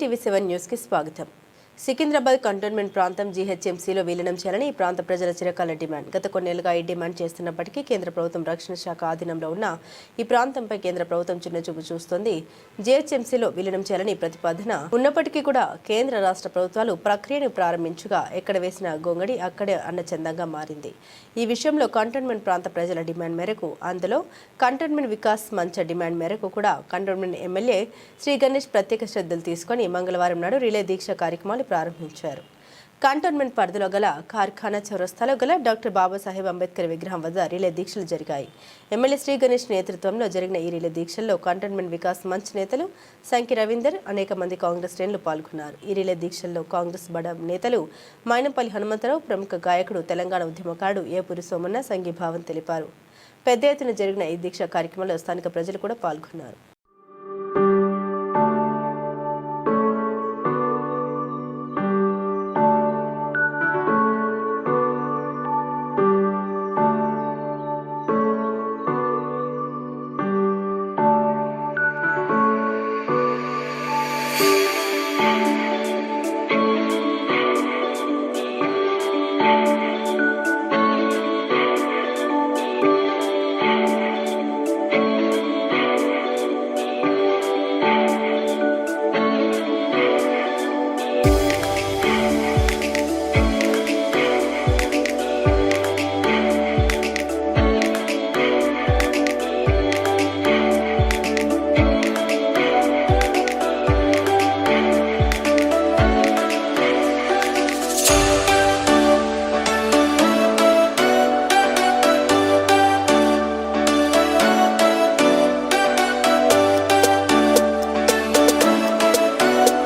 KTV7 news కి స్వాగతం. Secunderabad cantonment ప్రాంతం జీహెచ్ఎంసీలో విలీనం చేయాలని ఈ ప్రాంత ప్రజల చిరకాల డిమాండ్. గత కొన్నేళ్లుగా ఈ డిమాండ్ చేస్తున్నప్పటికీ కేంద్ర ప్రభుత్వం రక్షణ శాఖ ఆధీనంలో ఉన్న ఈ ప్రాంతంపై కేంద్ర ప్రభుత్వం చిన్నచూపు చూస్తోంది. జీహెచ్ఎంసీలో విలీనం చేయాలని ప్రతిపాదన ఉన్నప్పటికీ కూడా కేంద్ర రాష్ట్ర ప్రభుత్వాలు ప్రక్రియను ప్రారంభించగా ఎక్కడ వేసిన గొంగడి అక్కడే అన్నచందంగా మారింది. ఈ విషయంలో కంటోన్మెంట్ ప్రాంత ప్రజల డిమాండ్ మేరకు, అందులో కంటోన్మెంట్ వికాస్ మంచ డిమాండ్ మేరకు కూడా కంటోన్మెంట్ ఎమ్మెల్యే శ్రీ గణేష్ ప్రత్యేక శ్రద్ధలు తీసుకొని మంగళవారం నాడు రిలే దీక్ష కార్యక్రమాలు ప్రారంభించారు. కంటోన్మెంట్ పరిధిలో గల కార్ఖానా చౌరస్తాలో గల డాక్టర్ బాబాసాహెబ్ అంబేద్కర్ విగ్రహం వద్ద రిలే దీక్షలు జరిగాయి. ఎమ్మెల్యే శ్రీ గణేష్ నేతృత్వంలో జరిగిన ఈ రిలే దీక్షల్లో కంటోన్మెంట్ వికాస్ మంచ్ నేతలు సంకి రవీందర్, అనేక మంది కాంగ్రెస్ శ్రేణులు పాల్గొన్నారు. ఈ రిలే దీక్షల్లో కాంగ్రెస్ బడ నేతలు మైనంపల్లి హనుమంతరావు, ప్రముఖ గాయకుడు, తెలంగాణ ఉద్యమకారుడు ఏపూరి సోమన్న సంఘీభావం తెలిపారు. పెద్ద ఎత్తున జరిగిన ఈ దీక్ష కార్యక్రమంలో స్థానిక ప్రజలు కూడా పాల్గొన్నారు.